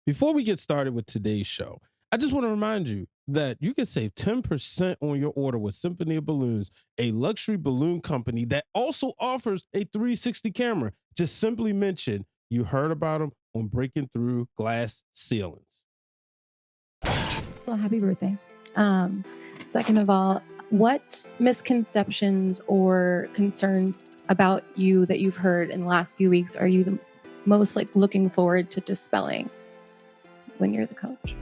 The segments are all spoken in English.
Before we get started with today's show, I just want to remind you that you can save 10% on your order with Symphony of Balloons, a luxury balloon company that also offers a 360 camera. Just simply mention you heard about them on Breaking Through Glass Ceilings. Well, happy birthday. Second of all, what misconceptions or concerns about you that you've heard in the last few weeks are you the most looking forward to dispelling when you're the coach?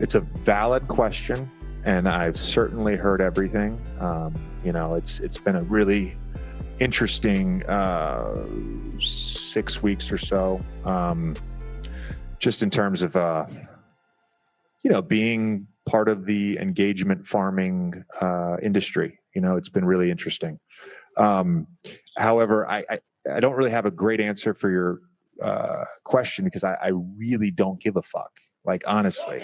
It's a valid question, and I've certainly heard everything. It's been a really interesting 6 weeks or so, just in terms of being part of the engagement farming industry. It's been really interesting. However, I don't really have a great answer for your question, because I really don't give a fuck. Honestly,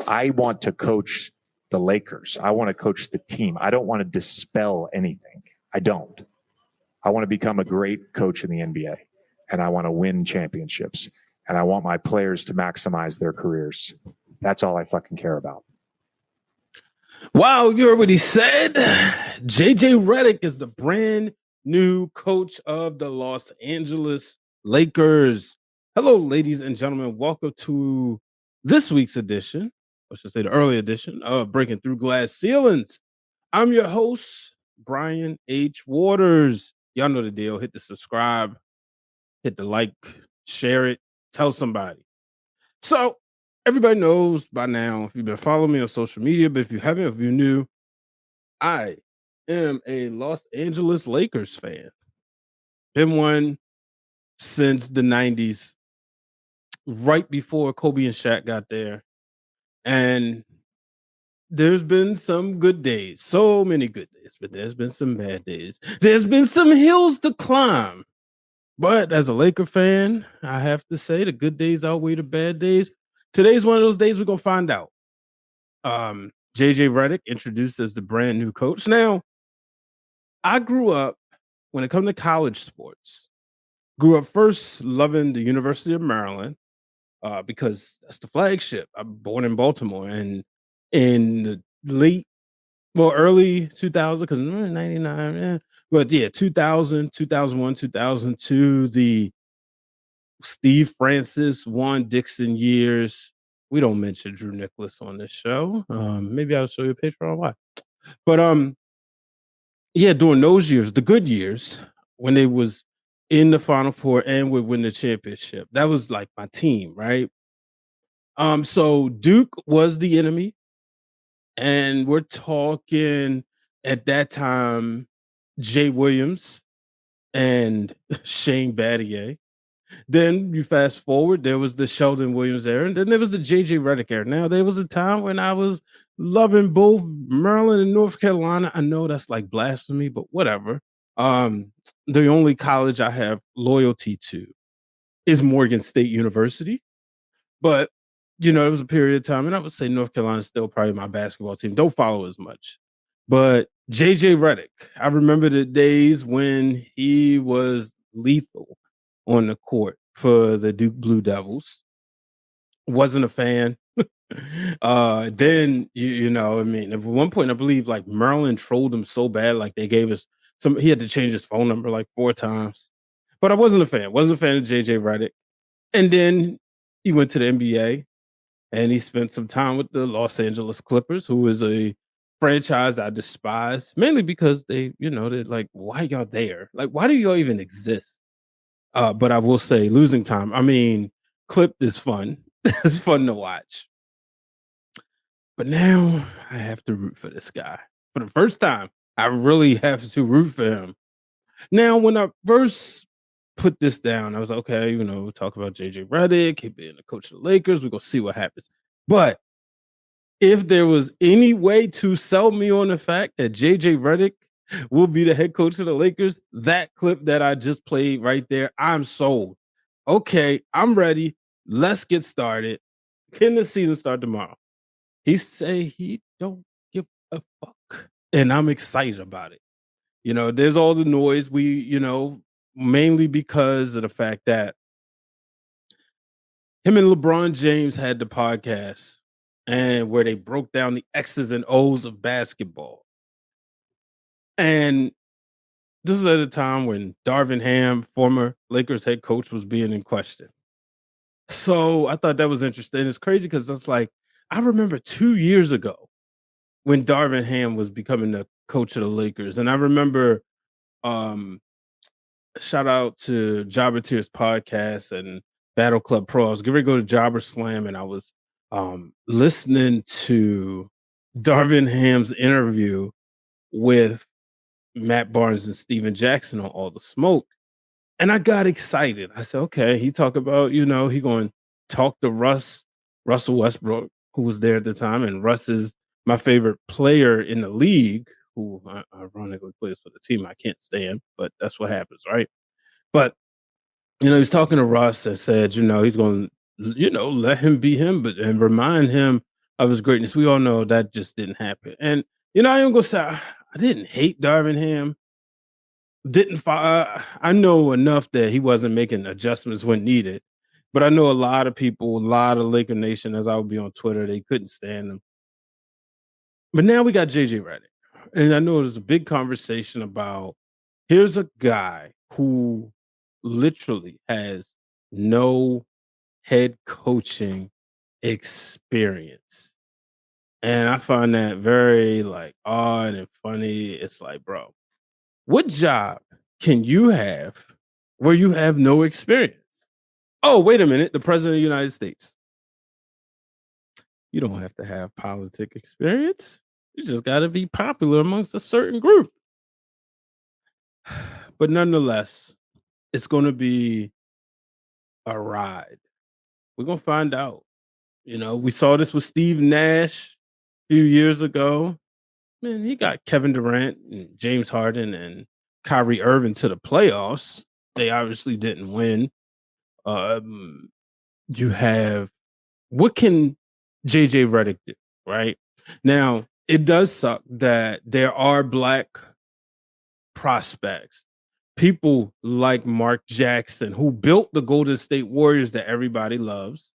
I want to coach the Lakers. I want to coach the team. I don't want to dispel anything. I don't. I want to become a great coach in the NBA, and I want to win championships, and I want my players to maximize their careers. That's all I fucking care about. Wow, you heard what he said. JJ Redick is the brand new coach of the Los Angeles Lakers. Hello, ladies and gentlemen. Welcome to this week's edition, I should say the early edition of Breaking Through Glass Ceilings. I'm your host, Brian H. Waters. Y'all know the deal. Hit the subscribe, hit the like, share it, tell somebody. So everybody knows by now, if you've been following me on social media, but if you haven't, if you're new, I am a Los Angeles Lakers fan. Been one since the 90s, right before Kobe and Shaq got there. And there's been some good days, so many good days, but there's been some bad days. There's been some hills to climb. But as a Laker fan, I have to say the good days outweigh the bad days. Today's one of those days we're going to find out. JJ Redick introduced as the brand new coach. Now, I grew up, when it comes to college sports, grew up first loving the University of Maryland, because that's the flagship. I'm born in Baltimore, and in the early 2000, because 99, but yeah, 2000, 2001, 2002, the Steve Francis, Juan Dixon years. We don't mention Drew Nicholas on this show. Maybe I'll show you a picture on why. But yeah, during those years, the good years, when they was in the Final Four and would win the championship, that was like my team, right? So Duke was the enemy, and we're talking at that time Jay Williams and Shane Battier. Then you fast forward, there was the Sheldon Williams era, and then there was the JJ Redick era. Now, there was a time when I was loving both Maryland and North Carolina. I know that's like blasphemy, but whatever. The only college I have loyalty to is Morgan State University. But, it was a period of time, and I would say North Carolina is still probably my basketball team. Don't follow as much. But JJ Redick, I remember the days when he was lethal on the court for the Duke Blue Devils. Wasn't a fan. Then at one point I believe Maryland trolled him so bad, they gave us he had to change his phone number 4 times. But I wasn't a fan. Wasn't a fan of JJ Redick. And then he went to the NBA, and he spent some time with the Los Angeles Clippers, who is a franchise I despise, mainly because they're like, why y'all there? Why do y'all even exist? But I will say, losing time. I mean, Clipped is fun. It's fun to watch. But now I have to root for this guy. For the first time, I really have to root for him. Now, when I first put this down, I was like, okay, we'll talk about JJ Redick. He'll be the coach of the Lakers. We're going to see what happens. But if there was any way to sell me on the fact that JJ Redick will be the head coach of the Lakers, that clip that I just played right there, I'm sold. Okay, I'm ready. Let's get started. Can the season start tomorrow? He say he don't give a fuck, and I'm excited about it. There's all the noise. We, mainly because of the fact that him and LeBron James had the podcast and where they broke down the X's and O's of basketball. And this is at a time when Darvin Ham, former Lakers head coach, was being in question. So I thought that was interesting. It's crazy because it's like, I remember 2 years ago when Darvin Ham was becoming the coach of the Lakers. And I remember um shout out to Jobber Tears podcast and Battle Club Pro. I was getting ready to go to Jobber Slam and I was listening to Darvin Ham's interview with Matt Barnes and Steven Jackson on All the Smoke. And I got excited. I said, okay, he talked about, he going to talk to Russell Westbrook, who was there at the time. And Russ is my favorite player in the league, who ironically plays for the team I can't stand, but that's what happens, right? But, he's talking to Russ and said, he's going to, let him be him, and remind him of his greatness. We all know that just didn't happen. And, I ain't going to say I didn't hate Darvin Ham. I know enough that he wasn't making adjustments when needed, but I know a lot of people, a lot of Laker Nation, as I would be on Twitter, they couldn't stand him. But now we got JJ Redick, and I know there's a big conversation about here's a guy who literally has no head coaching experience, and I find that very odd and funny. It's like, bro, what job can you have where you have no experience? Oh, wait a minute. The president of the United States. You don't have to have politic experience. You just got to be popular amongst a certain group. But nonetheless, it's going to be a ride. We're going to find out. We saw this with Steve Nash a few years ago. Man, he got Kevin Durant and James Harden and Kyrie Irving to the playoffs. They obviously didn't win. You have what can JJ Redick do, right? Now, it does suck that there are black prospects, people like Mark Jackson, who built the Golden State Warriors that everybody loves.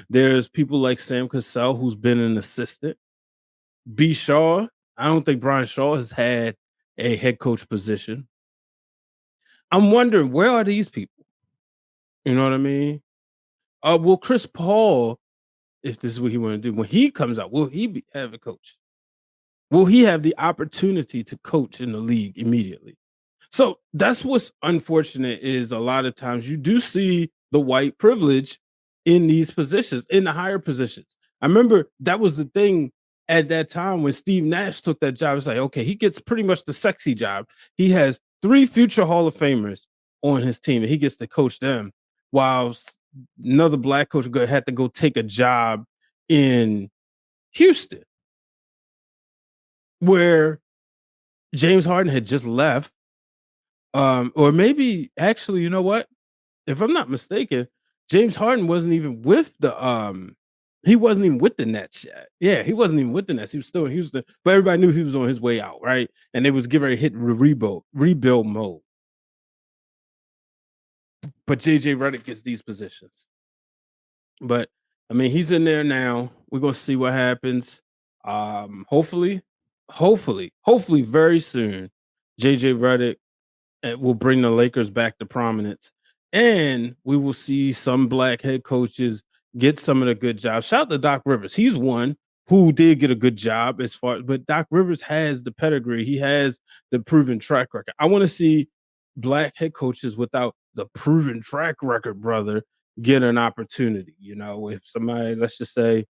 There's people like Sam Cassell, who's been an assistant. B. Shaw, I don't think Brian Shaw has had a head coach position. I'm wondering, where are these people? You know what I mean? Will Chris Paul, if this is what he want to do, when he comes out, will he have a coach? Will he have the opportunity to coach in the league immediately? So that's what's unfortunate is a lot of times you do see the white privilege in these positions, in the higher positions. I remember that was the thing at that time when Steve Nash took that job. It's like, okay, he gets pretty much the sexy job. He has 3 future Hall of Famers on his team and he gets to coach them, while another black coach had to go take a job in Houston where James Harden had just left. Or maybe actually, you know what? If I'm not mistaken, James Harden wasn't even with the he wasn't even with the Nets yet. Yeah, he wasn't even with the Nets. He was still in Houston, but everybody knew he was on his way out, right? And they was getting ready to hit rebuild mode. But JJ Redick gets these positions. But I mean, he's in there now. We're gonna see what happens. Hopefully very soon, JJ Redick will bring the Lakers back to prominence, and we will see some black head coaches get some of the good jobs. Shout out to Doc Rivers. He's one who did get a good job but Doc Rivers has the pedigree. He has the proven track record. I want to see black head coaches without the proven track record, brother, get an opportunity. If somebody, let's just say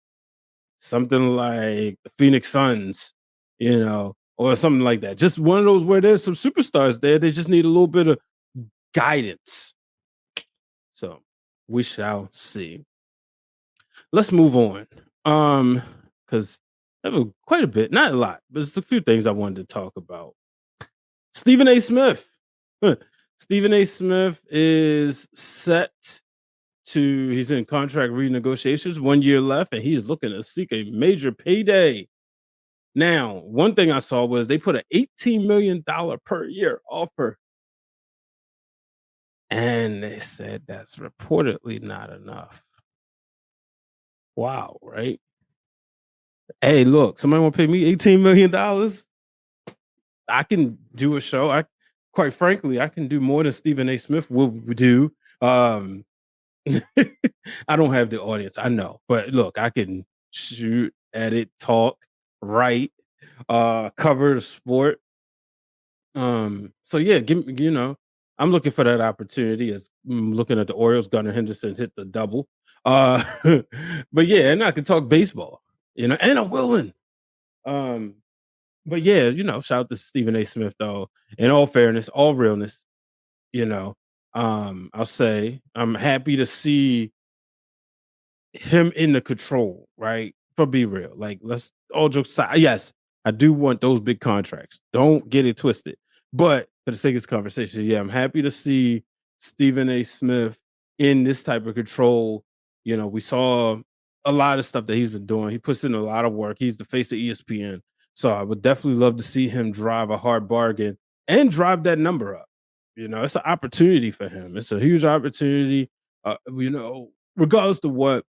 something like the Phoenix Suns, or something like that. Just one of those where there's some superstars there. They just need a little bit of guidance. So we shall see. Let's move on. Because I have quite a bit, not a lot, but it's a few things I wanted to talk about. Stephen A. Smith. Stephen A. Smith is set he's in contract renegotiations, 1 year left, and he is looking to seek a major payday. Now, one thing I saw was they put an $18 million per year offer And they said that's reportedly not enough. Wow, right? Hey, look, somebody want to pay me $18 million? I can do a show. Quite frankly, I can do more than Stephen A. Smith will do. I don't have the audience, I know, but look, I can shoot, edit, talk, write, cover the sport. So yeah, I'm looking for that opportunity as looking at the Orioles. Gunnar Henderson hit the double. Uh, but yeah, and I can talk baseball, and I'm willing. But yeah, shout out to Stephen A. Smith though. In all fairness, all realness, I'll say I'm happy to see him in the control, right? For be real. Like, let's all jokes aside. Yes, I do want those big contracts. Don't get it twisted. But for the sake of this conversation, yeah, I'm happy to see Stephen A. Smith in this type of control. We saw a lot of stuff that he's been doing. He puts in a lot of work. He's the face of ESPN. So I would definitely love to see him drive a hard bargain and drive that number up. It's an opportunity for him. It's a huge opportunity. Regardless of what,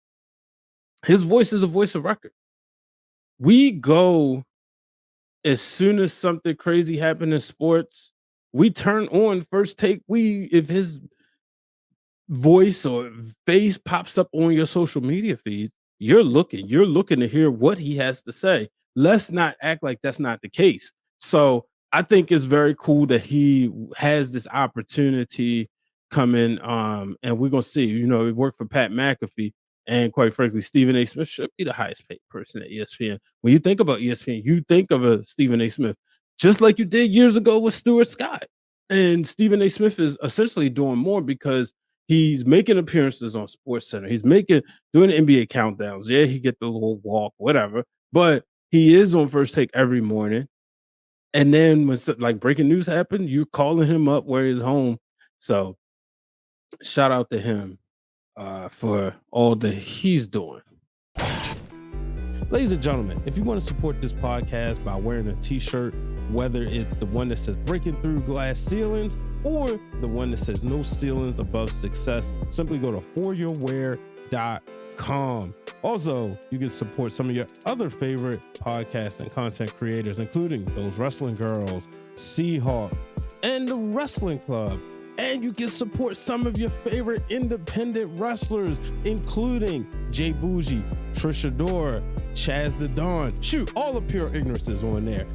his voice is a voice of record. We go as soon as something crazy happened in sports, we turn on First Take. If his voice or face pops up on your social media feed, you're looking to hear what he has to say. Let's not act like that's not the case. So I think it's very cool that he has this opportunity coming. And we're gonna see. He worked for Pat McAfee, and quite frankly, Stephen A. Smith should be the highest paid person at ESPN. When you think about ESPN, you think of a Stephen A. Smith, just like you did years ago with Stuart Scott. And Stephen A. Smith is essentially doing more because he's making appearances on SportsCenter. He's doing NBA countdowns. Yeah, he get the little walk, whatever. But he is on First Take every morning. And then when like breaking news happened, you're calling him up where he's home. So shout out to him for all that he's doing. Ladies and gentlemen, if you want to support this podcast by wearing a t-shirt, whether it's the one that says breaking through glass ceilings or the one that says no ceilings above success, simply go to foryourwear.com. Also, you can support some of your other favorite podcast and content creators, including Those Wrestling Girls, Seahawk, and the Wrestling Club. And you can support some of your favorite independent wrestlers, including Jay Bougie, Trisha Dora, Chaz the Dawn. Shoot, all the Pure Ignorance is on there.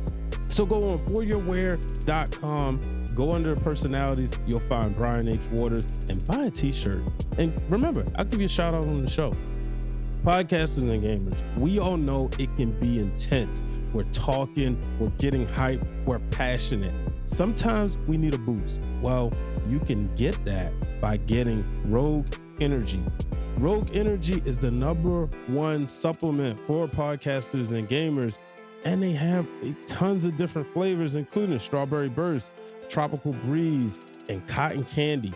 So go on foryourwear.com, go under personalities, you'll find Brian H. Waters, and buy a t-shirt. And remember, I'll give you a shout out on the show. Podcasters and gamers, we all know it can be intense. We're talking, we're getting hype, we're passionate. Sometimes we need a boost. Well, you can get that by getting Rogue Energy. Rogue Energy is the #1 supplement for podcasters and gamers, and they have tons of different flavors, including Strawberry Burst, Tropical Breeze, and Cotton Candy.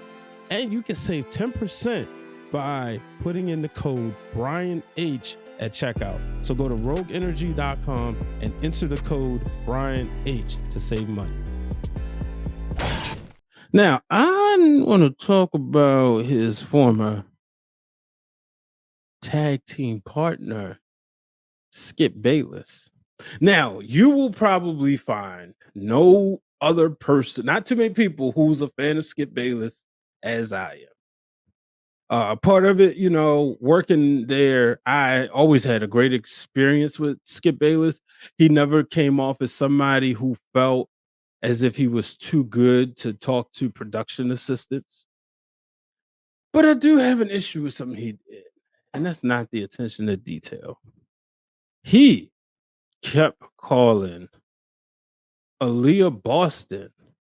And you can save 10% by putting in the code Brian H at checkout. So go to rogueenergy.com and enter the code Brian H to save money. Now, I want to talk about his former tag team partner, Skip Bayless. Now, you will probably find no other person, not too many people who's a fan of Skip Bayless as I am. Part of it, working there, I always had a great experience with Skip Bayless. He never came off as somebody who felt as if he was too good to talk to production assistants. But I do have an issue with something he did, and that's not the attention to detail. He kept calling Aliyah Boston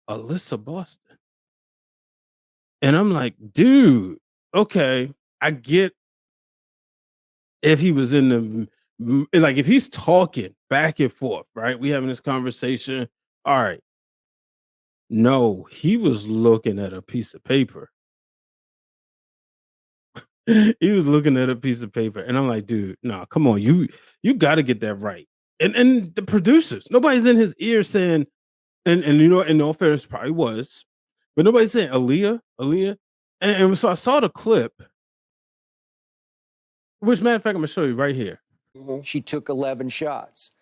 Alyssa Boston. And I'm like, dude, okay, I get if he was in the, like, if he's talking back and forth, right? We having this conversation. All right. No, he was looking at a piece of paper. He was looking at a piece of paper, and I'm like, dude, no, come on, you got to get that right. And the producers, nobody's in his ear saying, and in all fairness, probably was, but nobody's saying Aliyah, And so I saw the clip, which matter of fact, I'm gonna show you right here. She took 11 shots.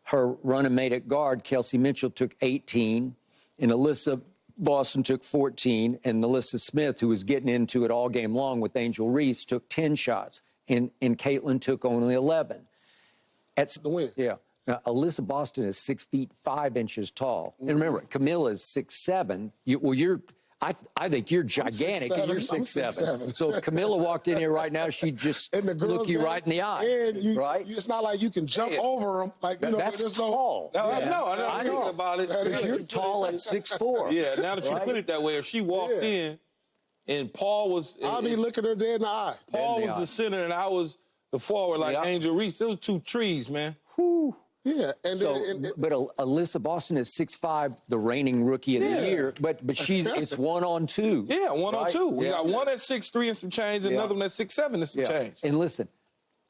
Her running mate at guard, Kelsey Mitchell, took 18, and Alyssa Boston took 14, and Alyssa Smith, who was getting into it all game long with Angel Reese, took 10 shots, and Caitlin took only 11. At the win. Yeah. Now, Alyssa Boston is 6 feet 5 inches tall. And remember, Camilla is 6'7". I think you're gigantic, and you're 6'7". So if Camilla walked in here right now, she'd just look you right in the eye. And right? It's not like you can jump over them. Like, that's tall. I know about it. Because you're tall at 6'4". Yeah, now that you put it that way, if she walked in and Paul was... I'll be looking her dead in the eye. Paul was the center and I was the forward like Angel Reese. It was two trees, man. Whew. Yeah, but Alyssa Boston is 6'5", the reigning rookie of the year. But it's 1-on-2. Yeah, 1-on-2. We Yeah. got one at 6'3" and some change, and another one at 6'7" and some change. And listen,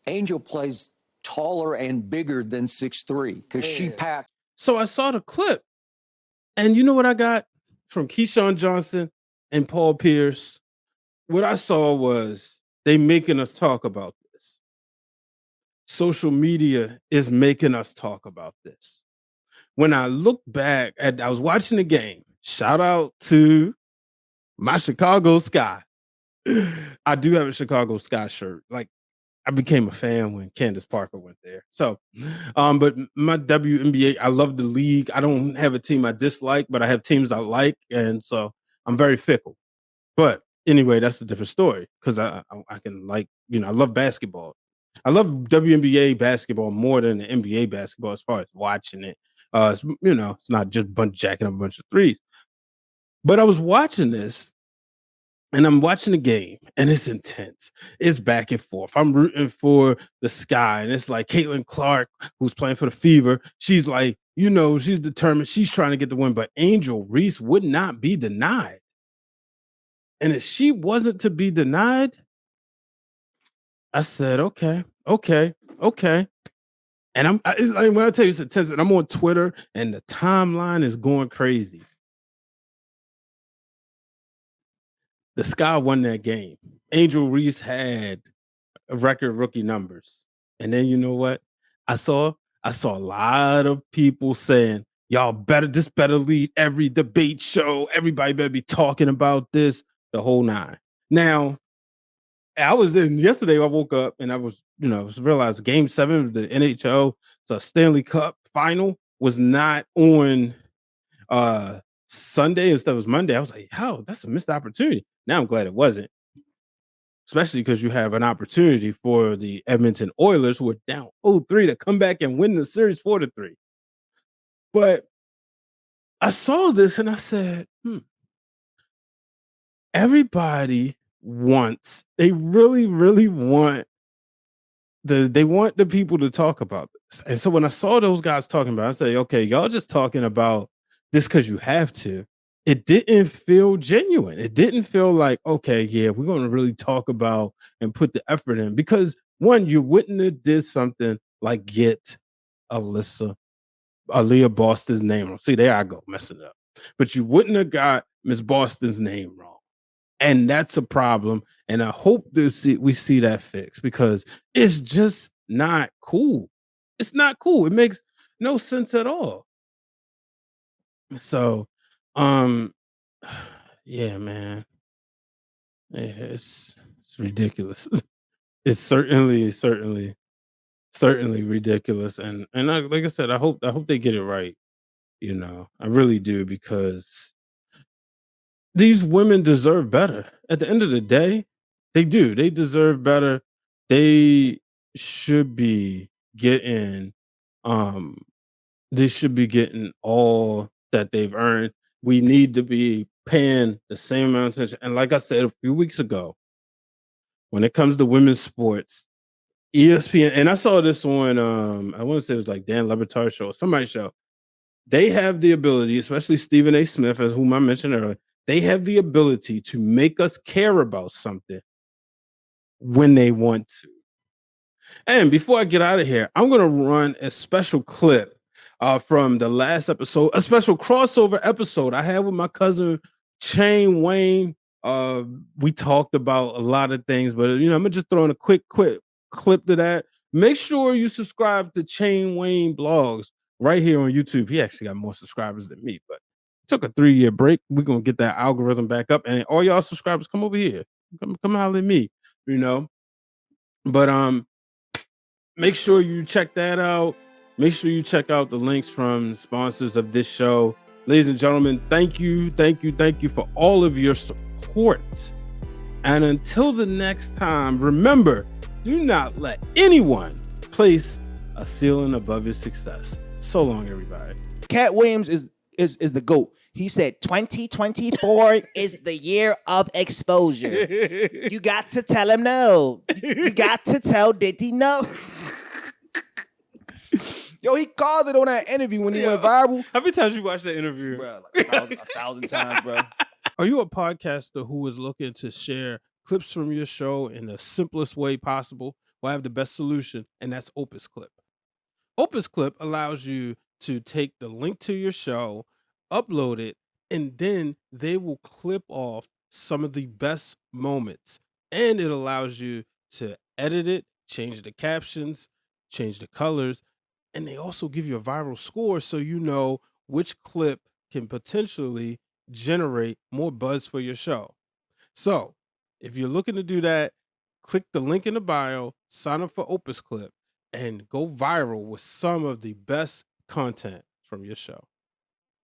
Angel plays taller and bigger than 6'3" because she packed. So I saw the clip, and you know what I got from Keyshawn Johnson and Paul Pierce? What I saw was they making us talk about this. Social media is making us talk about this. When I look back I was watching the game. Shout out to my Chicago Sky. I do have a Chicago Sky shirt. Like, I became a fan when Candace Parker went there. So, but my WNBA, I love the league. I don't have a team I dislike, but I have teams I like, and so I'm very fickle. But anyway, that's a different story because I can like, I love basketball. I love WNBA basketball more than the NBA basketball as far as watching it. It's not just jacking up a bunch of threes. But I was watching this, and I'm watching the game, and it's intense. It's back and forth. I'm rooting for the Sky, and it's like Caitlin Clark, who's playing for the Fever. She's like, she's determined. She's trying to get the win, but Angel Reese would not be denied. And if she wasn't to be denied, I said, okay. And when I tell you it's intense, and I'm on Twitter, and the timeline is going crazy. The Sky won that game. Angel Reese had record rookie numbers. And then you know what? I saw a lot of people saying, this better lead every debate show. Everybody better be talking about this, the whole nine. Now, yesterday I woke up and I was, realized game 7 of the NHL, so Stanley Cup final was not on Sunday instead of Monday. I was like, that's a missed opportunity. Now I'm glad it wasn't. Especially because you have an opportunity for the Edmonton Oilers, who are down 0-3, to come back and win the series 4-3. But I saw this and I said, everybody they really, really want the people to talk about this. And so when I saw those guys talking about it, I said, okay, y'all just talking about this because you have to. It didn't feel genuine. It didn't feel like, okay, yeah, we're going to really talk about and put the effort in. Because one, you wouldn't have did something like get Aliyah Boston's name wrong. See, there I go, messing it up. But you wouldn't have got Miss Boston's name wrong. And that's a problem. And I hope we see that fixed, because it's just not cool. It's not cool. It makes no sense at all. So, yeah, man. Yeah, it's ridiculous. It's certainly ridiculous. And like I said, I hope they get it right. I really do, because these women deserve better. At the end of the day, they do. They deserve better. They should be getting all that they've earned. We need to be paying the same amount of attention. And like I said a few weeks ago, when it comes to women's sports, ESPN, and I saw this on I want to say it was like Dan Le Batard's show, somebody's show. They have the ability, especially Stephen A. Smith, as whom I mentioned earlier, they have the ability to make us care about something when they want to. And before I get out of here, I'm going to run a special clip from the last episode, a special crossover episode I had with my cousin Shane Wayne We talked about a lot of things, but I'm gonna just throw in a quick clip to that. Make sure you subscribe to Chain Wayne Blogs right here on YouTube. He actually got more subscribers than me, but took a 3-year break. We're gonna get that algorithm back up, and all y'all subscribers, come over here. Come holler at me, But make sure you check that out. Make sure you check out the links from sponsors of this show. Ladies and gentlemen, thank you for all of your support. And until the next time, remember, do not let anyone place a ceiling above your success. So long, everybody. Cat Williams is the GOAT. He said 2024 is the year of exposure. You got to tell him no. You got to tell Diddy no. Yo, he called it on that interview when he went viral. How many times you watched that interview? Bro, like a thousand times, bro. Are you a podcaster who is looking to share clips from your show in the simplest way possible? Well, I have the best solution, and that's Opus Clip. Opus Clip allows you to take the link to your show, upload it, and then they will clip off some of the best moments. And it allows you to edit it, change the captions, change the colors, and they also give you a viral score so you know which clip can potentially generate more buzz for your show. So if you're looking to do that, click the link in the bio, sign up for Opus Clip, and go viral with some of the best content from your show.